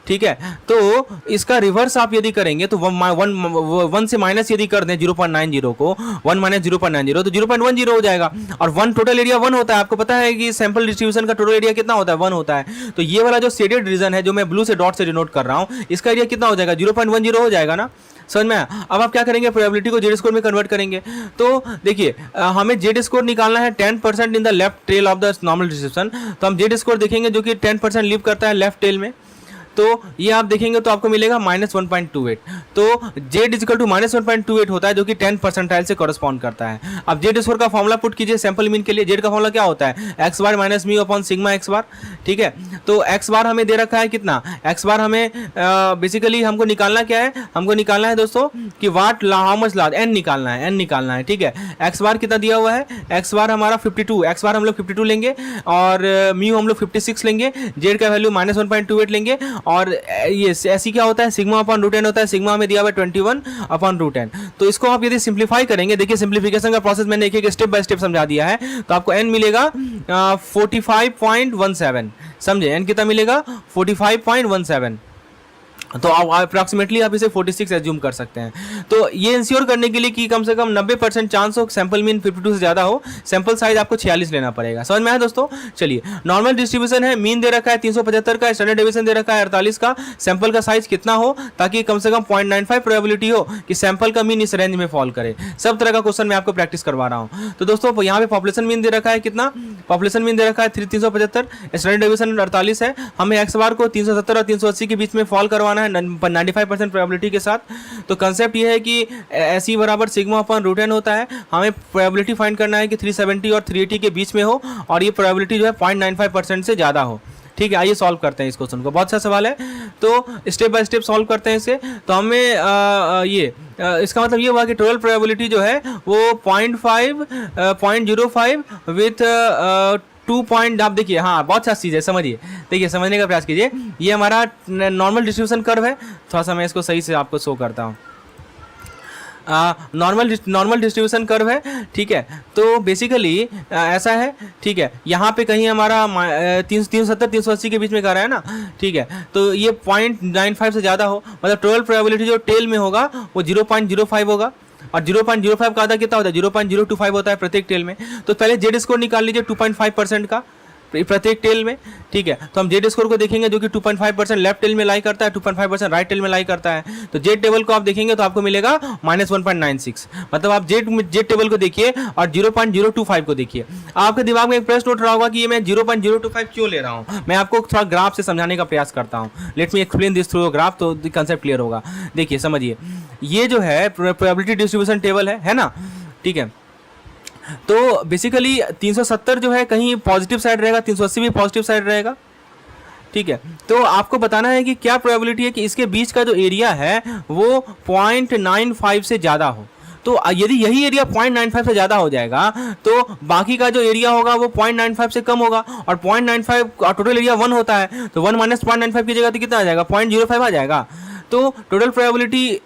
ठीक है। तो इसका रिवर्स आप यदि करेंगे तो 1 से माइनस यदि कर दें 0.90 को, 1 माइनस 0.90 तो 0.10 हो जाएगा। और 1 टोटल एरिया 1 होता है, आपको पता है कि सैंपल डिस्ट्रीब्यूशन का टोटल एरिया कितना होता है, 1 होता है। तो ये वाला जो शेडेड रीजन है जो मैं ब्लू से डॉट से डिनोट कर रहा हूँ, इसका एरिया कितना हो जाएगा, 0.10 हो जाएगा ना, समझ में आया। अब आप क्या करेंगे, प्रोबेबिलिटी को जेड स्कोर में कन्वर्ट करेंगे। तो देखिए हमें जेड स्कोर निकालना है 10% in the left tail of the normal distribution. तो हम जेड स्कोर देखेंगे जो कि 10% लीव करता है लेफ्ट टेल में, तो ये आप देखेंगे तो आपको मिलेगा -1.28। तो जेड इजिकल टू -1.28 होता है, जो कि 10 परसेंटाइल से कॉरेस्पॉन्ड करता है। अब जेड स्कोर का फॉर्मूला पुट कीजिए सैंपल मीन के लिए। जेड का फॉर्मूला क्या होता है, X bar minus mu upon sigma X bar. ठीक है, तो एक्स बार हमें दे रखा है कितना, एक्स बार हमें बेसिकली हमको निकालना क्या है, हमको निकालना है दोस्तों कि what how much large, n निकालना है, एन निकालना है। ठीक है, एक्स बार कितना दिया हुआ है, एक्स बार हमारा 52, एक्स बार हम लोग 52 लेंगे और म्यू हम लोग 56 लेंगे, जेड का वैल्यू -1.28 लेंगे और ये ऐसी क्या होता है, सिग्मा अपॉन रूट एन होता है। सिग्मा में दिया हुआ है 21 अपॉन रूट एन। तो इसको आप यदि सिंप्लीफाई करेंगे, देखिए सिंप्लीफिकेशन का प्रोसेस मैंने एक स्टेप बाय स्टेप समझा दिया है, तो आपको एन मिलेगा 45.17। समझे, एन कितना मिलेगा 45.17। तो आप अप्रॉक्सीमेटली आप इसे 46 एज्यूम कर सकते हैं। तो ये इंश्योर करने के लिए कि कम से कम 90% चांस हो सैंपल मीन 52 से ज़्यादा हो, सैंपल साइज आपको 46 लेना पड़ेगा। समझ में आया दोस्तों? चलिए, नॉर्मल डिस्ट्रीब्यूशन है, मीन दे रखा है 375 का, स्टैंडर्ड डेविएशन दे रखा है 48 का, सैंपल का साइज कितना हो ताकि कम से कम 0.95 प्रोबेबिलिटी हो कि सैंपल का मीन इस रेंज में फॉल करे। सब तरह का क्वेश्चन मैं आपको प्रैक्टिस करवा रहा हूँ। तो दोस्तों यहाँ पे पॉपुलेशन मीन दे रखा है कितना, पॉपुलेशन मीन दे रखा है 375, स्टैंडर्ड डेविएशन 48 है, हमें एक्स बार को 370 और 380 के बीच में फॉल करवाना है 95% प्रोबेबिलिटी के साथ। तो कंसेप्ट ये है कि ऐसी बराबर सिग्मा अपॉन रूट एन होता है, हमें प्रोबेबिलिटी फाइंड करना है कि 370 और 380 के बीच में हो और ये प्रोबेबिलिटी जो है 0.95% से ज़्यादा हो। ठीक है, आइए सॉल्व करते हैं इस क्वेश्चन को, बहुत सा सवाल है तो स्टेप बाय स्टेप सॉल्व करते हैं इसे। तो हमें इसका मतलब ये हुआ कि टोटल प्रोबेबिलिटी जो है वो 0.05 विथ 2 पॉइंट, आप देखिए, हाँ बहुत सा चीज़ है, समझिए, देखिए समझने का प्रयास कीजिए। ये हमारा नॉर्मल डिस्ट्रीब्यूशन कर्व है, थोड़ा सा मैं इसको सही से आपको शो करता हूँ। नॉर्मल डिस्ट्रीब्यूशन कर्व है। ठीक है, तो बेसिकली ऐसा है। ठीक है, यहाँ पे कहीं हमारा 370 380 के बीच में कर रहा है ना। ठीक है, तो ये 0.95 से ज़्यादा हो, मतलब टोटल प्रोबेबिलिटी जो टेल में होगा वो 0.05 होगा और 0.05 का आधा कितना होता है, 0.025 होता है प्रत्येक टेल में। तो पहले जेड स्कोर निकाल लीजिए 2.5% का प्रत्येक टेल में। ठीक है, तो हम जेड स्कोर को देखेंगे जो कि 2.5% लेफ्ट टेल में लाई करता है, 2.5% राइट टेल में लाई करता है। तो जेड टेबल को आप देखेंगे तो आपको मिलेगा -1.96। मतलब आप जेड टेबल को देखिए और 0.025 को देखिए। आपके दिमाग में एक प्रश्न उठ रहा होगा कि ये मैं 0.025 क्यों ले रहा हूँ। मैं आपको थोड़ा ग्राफ से समझाने का प्रयास करता हूँ। Let me explain this through graph, तो कंसेप्ट क्लियर होगा। देखिए समझिए, ये जो है प्रोबेबिलिटी डिस्ट्रीब्यूशन टेबल है ना। ठीक है, तो बेसिकली 370 जो है कहीं पॉजिटिव साइड रहेगा, 380 भी पॉजिटिव साइड रहेगा। ठीक है, तो आपको बताना है कि क्या प्रोबेबिलिटी है कि इसके बीच का जो एरिया है वो 0.95 से ज़्यादा हो। तो यदि यही एरिया 0.95 से ज़्यादा हो जाएगा तो बाकी का जो एरिया होगा वो 0.95 से कम होगा, और 0.95 टोटल एरिया 1 होता है, तो 1 माइनस 0.95 की जगह तो कितना आ जाएगा, 0.05 आ जाएगा। तो टोटल प्रोबेबिलिटी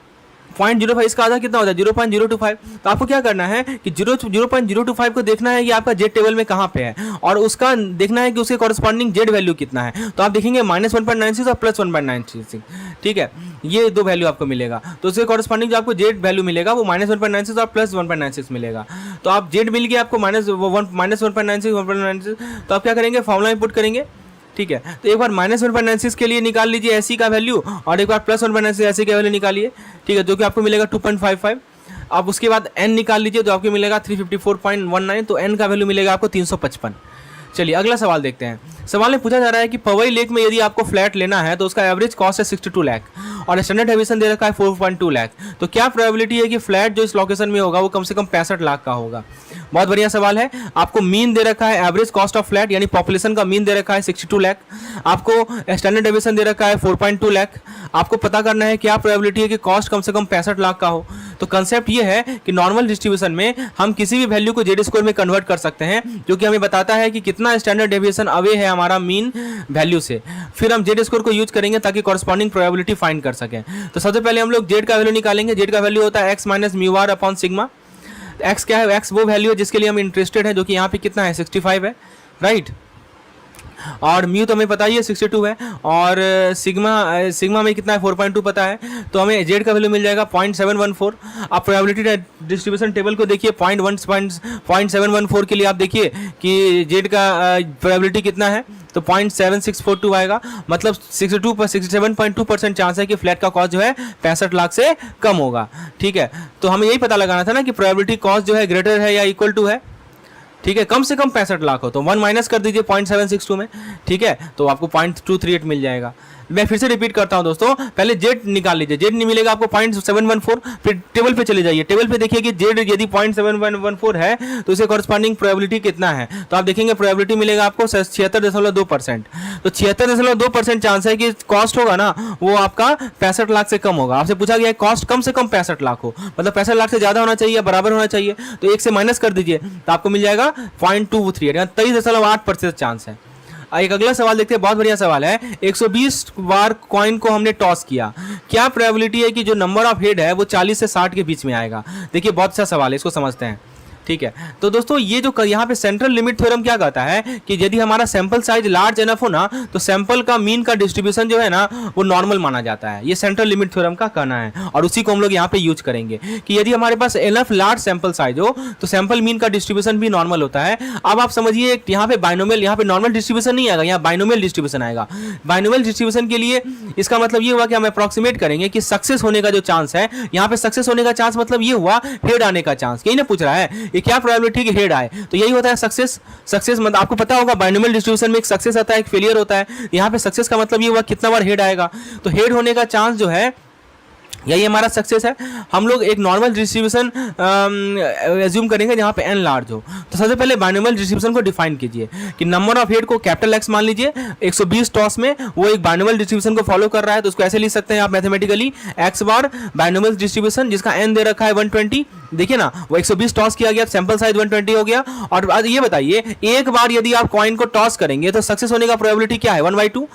0.05, इसका आधा कितना होता है 0.025। तो आपको क्या करना है कि 0.025 को देखना है कि आपका जेड टेबल में कहाँ पे है, और उसका देखना है कि उसके कॉरस्पॉन्डिंग जेड वैल्यू कितना है। तो आप देखेंगे -1.96 और +1.96। ठीक है, ये दो वैल्यू आपको मिलेगा। तो उसके कॉरस्पॉन्डिंग जो आपको जेड वैल्यू मिलेगा वो -1.96 और +1.96 मिलेगा। तो आप जेड मिल गया आपको -1.96, तो आप क्या करेंगे, फॉर्मूला में पुट करेंगे। ठीक है, तो एक बार -1.96 के लिए निकाल लीजिए ऐसी का वैल्यू, और एक बार +1.96 ऐसी का वैल्यू निकालिए। ठीक है, जो कि आपको मिलेगा 2.55। अब उसके बाद n निकाल लीजिए, तो आपको मिलेगा 354.19, तो n का वैल्यू मिलेगा आपको 355। चलिए अगला सवाल देखते हैं। सवाल में पूछा जा रहा है कि पवई लेक में यदि आपको फ्लैट लेना है तो उसका एवरेज कॉस्ट है 62 लाख और स्टैंडर्ड डेविएशन दे रखा है 4.2 लाख। तो क्या प्रोबेबिलिटी है कि फ्लैट जो इस लोकेशन में होगा वो कम से कम 65 लाख का होगा। बहुत बढ़िया सवाल है। आपको मीन दे रखा है एवरेज कॉस्ट ऑफ फ्लैट, यानी पॉपुलेशन का मीन दे रखा है 62 लाख। आपको स्टैंडर्ड डेविएशन दे रखा है 4.2 लाख। आपको पता करना है क्या प्रोबेबिलिटी है कि कॉस्ट कम से कम 65 लाख का हो। तो कंसेप्ट ये है कि नॉर्मल डिस्ट्रीब्यूशन में हम किसी भी वैल्यू को जेड स्कोर में कन्वर्ट कर सकते हैं, जो कि हमें बताता है कि कितना स्टैंडर्ड डेविएशन अवे है हमारा मीन वैल्यू से। फिर हम जेड स्कोर को यूज करेंगे ताकि कॉरस्पॉन्डिंग प्रोबेबिलिटी फाइंड कर सकें। तो सबसे पहले हम लोग जेड का वैल्यू निकालेंगे। जेड का वैल्यू होता है x minus mu r upon sigma. X क्या है, एक्स वो वैल्यू है जिसके लिए हम इंटरेस्टेड है, जो कि यहाँ पे कितना है 65 है, राइट। और म्यू तो हमें पता ही है 62 है, और सिग्मा में कितना है 4.2 पता है। तो हमें जेड का वैल्यू मिल जाएगा 0.714। आप प्रोबेबिलिटी डिस्ट्रीब्यूशन टेबल को देखिए, 0.714 के लिए आप देखिए कि जेड का प्रोबेबिलिटी कितना है, तो 0.7642 आएगा। मतलब 67.2% चांस है कि फ्लैट का कॉस्ट जो है 65 लाख से कम होगा। ठीक है, तो हमें यही पता लगाना था ना कि प्रोबेबिलिटी कॉस्ट जो है ग्रेटर है या इक्वल टू है। ठीक है, कम से कम 65 लाख हो, तो 1 माइनस कर दीजिए 0.762 में। ठीक है, तो आपको 0.238 मिल जाएगा। मैं फिर से रिपीट करता हूं दोस्तों, पहले जेड निकाल लीजिए, जेड नहीं मिलेगा आपको 0.714, फिर टेबल पे चले जाइए, टेबल पे देखिए कि जेड यदि 0.714 है तो इसके कॉरस्पॉन्डिंग प्रोबेबिलिटी कितना है, तो आप देखेंगे प्रोबेबिलिटी मिलेगा आपको 76.2%। तो 76.2% चांस है कि कॉस्ट होगा ना वो आपका 65 लाख से कम होगा। आपसे पूछा गया है कॉस्ट कम से कम 65 लाख हो, मतलब 65 लाख से ज्यादा होना चाहिए, बराबर होना चाहिए, तो 1 से माइनस कर दीजिए तो आपको मिल जाएगा 0.238, यानी 23.8% चांस है। एक अगला सवाल देखते हैं, बहुत बढ़िया सवाल है। 120 बार कॉइन को हमने टॉस किया, क्या प्रोबेबिलिटी है कि जो नंबर ऑफ हेड है वो 40 से 60 के बीच में आएगा। देखिए बहुत अच्छा सवाल है, इसको समझते हैं। ठीक है, तो दोस्तों ये जो यहाँ पे सेंट्रल लिमिट थ्योरम क्या कहता है कि यदि हमारा सैंपल साइज लार्ज एनफ हो ना तो सैंपल का मीन का डिस्ट्रीब्यूशन जो है ना वो नॉर्मल माना जाता है। ये सेंट्रल लिमिट थ्योरम का कहना है और उसी को हम लोग यहाँ पे यूज करेंगे कि यदि हमारे पास एनफ लार्ज सैंपल साइज हो तो सैंपल मीन का डिस्ट्रीब्यूशन भी नॉर्मल होता है। अब आप समझिए यहाँ पे बाइनोमियल, यहाँ पे नॉर्मल डिस्ट्रीब्यूशन नहीं आएगा, यहाँ बाइनोमियल डिस्ट्रीब्यूशन आएगा। बाइनोमियल डिस्ट्रीब्यूशन के लिए इसका मतलब ये हुआ कि हम अप्रॉक्सीमेट करेंगे कि सक्सेस होने का जो चांस है, यहाँ पे सक्सेस होने का चांस मतलब ये हुआ हेड आने का चांस, यही ना पूछ रहा है ये क्या प्रोबेबिलिटी हेड आए, तो यही होता है सक्सेस। सक्सेस मतलब आपको पता होगा बाइनोमियल डिस्ट्रीब्यूशन में एक सक्सेस आता है, एक फेलियर होता है। यहाँ पे सक्सेस का मतलब ये हुआ कितना बार हेड आएगा, तो हेड होने का चांस जो है यही हमारा सक्सेस है। हम लोग एक नॉर्मल डिस्ट्रीब्यूशन एज्यूम करेंगे जहाँ पे n लार्ज हो। तो सबसे पहले बाइनोमियल डिस्ट्रीब्यूशन को डिफाइन कीजिए कि नंबर ऑफ हेड को कैपिटल X मान लीजिए, 120 टॉस में वो एक बाइनोमियल डिस्ट्रीब्यूशन को फॉलो कर रहा है, तो उसको ऐसे लिख सकते हैं आप मैथमेटिकली, x बार बाइनोमियल डिस्ट्रीब्यूशन जिसका n दे रखा है 120। देखिए ना वो 120 टॉस किया गया, सैंपल साइज 120 हो गया। और आज ये बताइए एक बार यदि आप कॉइन को टॉस करेंगे तो सक्सेस होने का प्रोबेबिलिटी क्या है, 1/2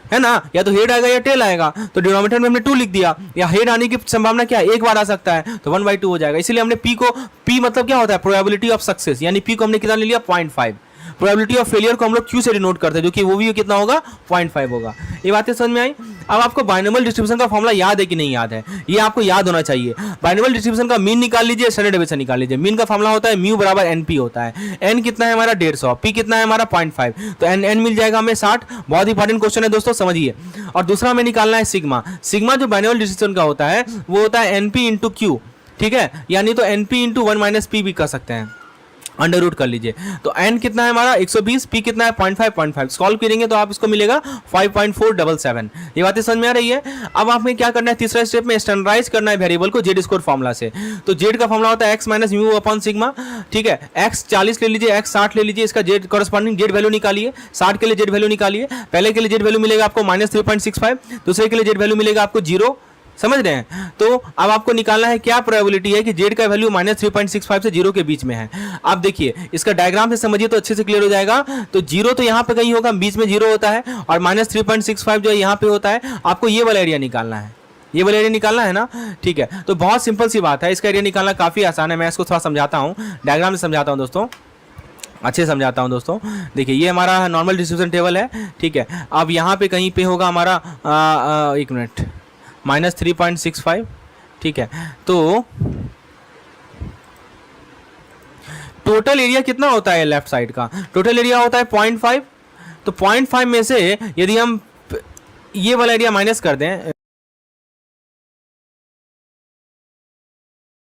है ना, या तो हेड आएगा या टेल आएगा, तो डिनोमिनेटर में हमने 2 लिख दिया, या हेड आने की संभावना क्या है, एक बार आ सकता है, तो 1/2 हो जाएगा। इसीलिए हमने p मतलब क्या होता है, प्रोबेबिलिटी ऑफ सक्सेस, यानी p को हमने कितना ले लिया 0.5। प्रोबेबिलिटी ऑफ फेलियर को हम लोग q से डिनोट करते हैं, जो कि वो भी कितना होगा 0.5 होगा। ये बातें समझ में आई। अब आपको बाइनोमियल डिस्ट्रीब्यूशन का फॉर्मूला याद है कि नहीं याद है, ये आपको याद होना चाहिए। बाइनोमियल डिस्ट्रीब्यूशन का मीन निकाल लीजिए, स्टैंडर्ड डेविएशन निकाल लीजिए। मीन का फॉर्मूला होता है म्यू बराबर एनपी होता है। एन कितना है हमारा 150, पी कितना है हमारा 0.5, तो एन मिल जाएगा हमें 60। बहुत इंपॉर्टेंट क्वेश्चन है दोस्तों, समझिए। और दूसरा हमें निकालना है सिग्मा। सिग्मा जो बाइनोमियल डिस्ट्रीब्यूशन का होता है वो होता है एनपी इंटू क्यू, ठीक है, यानी तो एनपी इंटू 1 माइनस पी भी कर सकते हैं, अंडर रूट कर लीजिए। तो n कितना है हमारा 120, p कितना है 0.5 सॉल्व करेंगे तो आप इसको मिलेगा 5.477। ये बातें समझ में आ रही है। अब आपने क्या करना है, तीसरा स्टेप में स्टैंडर्डाइज करना है वेरिएबल को जेड स्कोर फॉर्मूला से। तो जेड का फॉर्मूला होता है x minus mu upon sigma, ठीक है। x 40 ले लीजिए, x 60 ले लीजिए, इसका जेड कॉरस्पॉन्डिंग जेड वैल्यू निकालिए। 60 के लिए जेड वैल्यू निकालिए। पहले के लिए जेड वैल्यू मिलेगा आपको -3.65, दूसरे के लिए जेड वैल्यू मिलेगा आपको 0, समझ रहे हैं। तो अब आपको निकालना है क्या प्रोबेबिलिटी है कि जेड का वैल्यू -3.65 से 0 के बीच में है। आप देखिए इसका डायग्राम से समझिए तो अच्छे से क्लियर हो जाएगा। तो 0 तो यहाँ पे कहीं होगा, बीच में 0 होता है, और -3.65 जो है यहाँ पे होता है। आपको ये वाला एरिया निकालना है, ये वाला एरिया निकालना है ना, ठीक है। तो बहुत सिंपल सी बात है, इसका एरिया निकालना काफी आसान है। मैं इसको थोड़ा समझाता हूँ, डायग्राम से समझाता हूँ दोस्तों, अच्छे समझाता हूँ दोस्तों। देखिए ये हमारा नॉर्मल डिस्ट्रीब्यूशन टेबल है, ठीक है। अब यहाँ पे कहीं पे होगा हमारा एक मिनट -3.65, ठीक है। तो टोटल एरिया कितना होता है लेफ्ट साइड का, टोटल एरिया होता है 0.5। तो 0.5 में से यदि हम ये वाला एरिया माइनस कर दें,